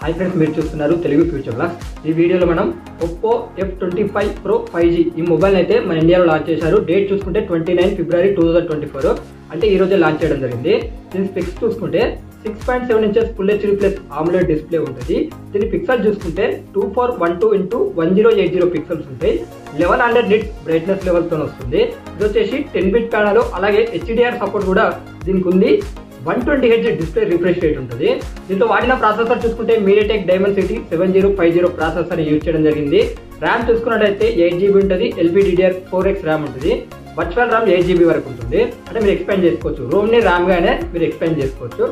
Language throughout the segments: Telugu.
హాయ్ ఫ్రెండ్స్, మీరు చూస్తున్నారు తెలుగు ఫ్యూచర్ బ్లాగ్స్. ఈ వీడియోలో మనం ఒప్పో F25 Pro 5G ఈ మొబైల్ అయితే మన ఇండియాలో లాంచ్ చేశారు. డేట్ చూసుకుంటే 29 ఫిబ్రవరి 2024, అంటే ఈ రోజే లాంచ్ చేయడం జరిగింది. దీని స్పెక్స్ చూసుకుంటే 6.7 inches full HD plus AMOLED display ఉంటుంది. దీని పిక్సెల్ చూసుకుంటే 2412x1080 పిక్సెల్స్ ఉంటాయి. 1100 నిట్స్ బ్రైట్నెస్ లెవెల్తో వస్తుంది. ఇది వచ్చేసి 10 బిట్ ప్యానల్, అలాగే HDR సపోర్ట్ కూడా దీనికి ఉంది. 120Hz డిస్ప్లే రిఫ్రెష్ రేట్ ఉంటుంది. దీంతో వాడిన ప్రాసెసర్ చూసుకుంటే MediaTek Dimensity 7050 ప్రాసెసర్ యూజ్ చేయడం జరిగింది. ర్యామ్ చూసుకున్నట్టయితే 8GB ఉంటుంది. LPDDR4X ర్యామ్ ఉంటుంది. వర్చువల్ ర్యామ్ 8GB వరకు ఉంటుంది. అంటే మీరు ఎక్స్పాండ్ చేసుకోవచ్చు. రోమ్ని ర్యామ్గానే మీరు ఎక్స్పాండ్ చేసుకోవచ్చు.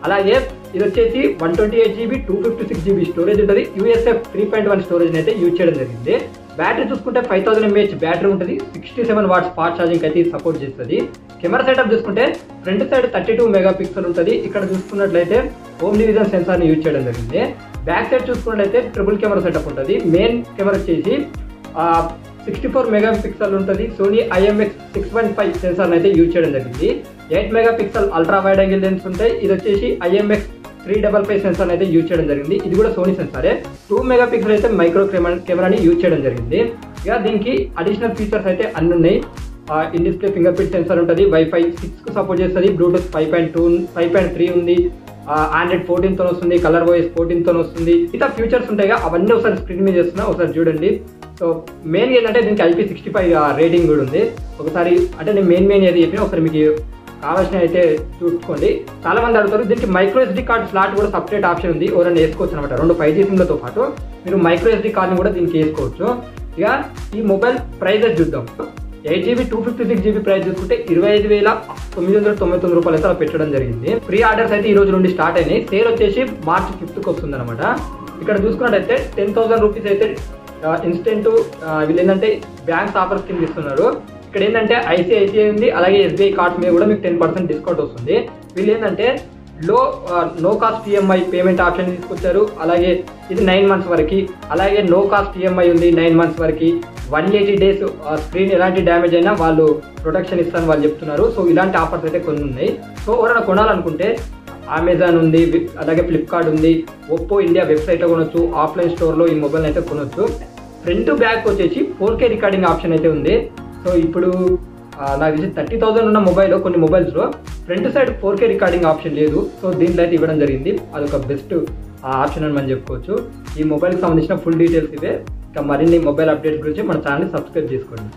అలాగే ఇది వచ్చేసి 128GB 256GB స్టోరేజ్ ఉంటుంది. USF 3.1 స్టోరేజ్ అయితే యూజ్ చేయడం జరిగింది. బ్యాటరీ చూసుకుంటే 5000 mAh బ్యాటరీ ఉంటుంది. 67 వాట్స్ ఫాస్ట్ ఛార్జింగ్ అయితే సపోర్ట్ చేస్తుంది. కెమెరా సెటప్ చూసుకుంటే ఫ్రంట్ సైడ్ 32 మెగాపిక్సెల్ ఉంటుంది. ఇక్కడ చూసుకున్నట్లయితే హోమ్ డివిజన్ సెన్సార్ని యూజ్ చేయడం జరిగింది. బ్యాక్ సైడ్ చూసుకున్నట్లయితే ట్రిపుల్ కెమెరా సెటప్ ఉంటుంది. మెయిన్ కెమెరా వచ్చేసి 64 మెగాపిక్సెల్ ఉంటుంది. సోనీ IMX 615 సెన్సార్ని అయితే యూజ్ చేయడం జరిగింది. 8 megapixel ultra wide angle lens ఉంటాయి. ఇది వచ్చేసి IMX 355 సెన్సార్ అయితే యూజ్ చేయడం జరిగింది. ఇది కూడా సోనీ సెన్సారే. 2 మెగాపిక్సెల్ అయితే మైక్రో కెమెరాని యూజ్ చేయడం జరిగింది. ఇక దీనికి అడిషనల్ ఫీచర్స్ అయితే అన్ని ఉన్నాయి. In display finger print censor ఉంటుంది. Wi-Fi 6 సపోర్ట్ చేస్తుంది. బ్లూటూత్ 5.3 ఉంది. Android 14 తో వస్తుంది. కలర్ వాయిస్ 14 తో వస్తుంది. ఇతర ఫీచర్స్ ఉంటాయి, అవన్నీ ఒకసారి స్క్రీన్ మీద చేస్తున్నా, ఒకసారి చూడండి. సో మెయిన్ ఏంటంటే దీనికి IP65 రేటింగ్ కూడా ఉంది. ఒకసారి అంటే నేను మెయిన్ ఏది చెప్పినా ఒకసారి మీకు కావాల్సిన అయితే చూసుకోండి. చాలా మంది అడుగుతారు. దీనికి మైక్రో SD కార్డ్ స్లాట్ కూడా సపరేట్ ఆప్షన్ ఉంది. ఎవరైనా వేసుకోవచ్చు అనమాట. 2 5G సిమ్లతో పాటు మీరు మైక్రో SD కార్డ్ని కూడా దీనికి వేసుకోవచ్చు. ఇక ఈ మొబైల్ ప్రైజెస్ చూద్దాం. 8GB 256GB ప్రైస్ చూసుకుంటే 25,999 రూపాయలు అయితే పెట్టడం జరిగింది. ప్రీ ఆర్డర్స్ అయితే ఈ రోజు నుండి స్టార్ట్ అయినాయి. సేల్ వచ్చేసి మార్చ్ 5th వస్తుంది అనమాట. ఇక్కడ చూసుకున్నట్టయితే 10,000 రూపీస్ అయితే ఇన్స్టెంట్ వీళ్ళు ఏంటంటే బ్యాంక్స్ ఆఫర్స్ కింద ఇస్తున్నారు. ఇక్కడ ఏంటంటే ICICI ఉంది, అలాగే SBI కార్డ్స్ మీద కూడా మీకు 10% డిస్కౌంట్ వస్తుంది. వీళ్ళు ఏంటంటే no cost EMI payment option తీసుకొచ్చారు. అలాగే ఇది 9 months వరకు, అలాగే నో కాస్ట్ EMI ఉంది 9 months వరకు. 180 days స్క్రీన్ ఎలాంటి డ్యామేజ్ అయినా వాళ్ళు ప్రొటెక్షన్ ఇస్తారని వాళ్ళు చెప్తున్నారు. సో ఇలాంటి ఆఫర్స్ అయితే కొన్ని ఉన్నాయి. సో ఎవరైనా కొనాలనుకుంటే అమెజాన్ ఉంది, అలాగే ఫ్లిప్కార్ట్ ఉంది, ఒప్పో ఇండియా వెబ్సైట్లో కొనొచ్చు. ఆఫ్లైన్ స్టోర్లో ఈ మొబైల్ అయితే కొనొచ్చు. ఫ్రంట్ బ్యాక్ వచ్చేసి 4K రికార్డింగ్ ఆప్షన్ అయితే ఉంది. సో ఇప్పుడు నాకు తెలిసి 30,000 ఉన్న మొబైల్ కొన్ని మొబైల్స్లో front side 4K recording option లేదు. సో దీంట్లో అయితే ఇవ్వడం జరిగింది. అదొక బెస్ట్ ఆప్షన్ అని మనం చెప్పుకోవచ్చు. ఈ మొబైల్కి సంబంధించిన ఫుల్ డీటెయిల్స్ ఇవే. ఇంకా మరిన్ని మొబైల్ అప్డేట్స్ గురించి మన ఛానల్ని సబ్స్క్రైబ్ చేసుకోండి.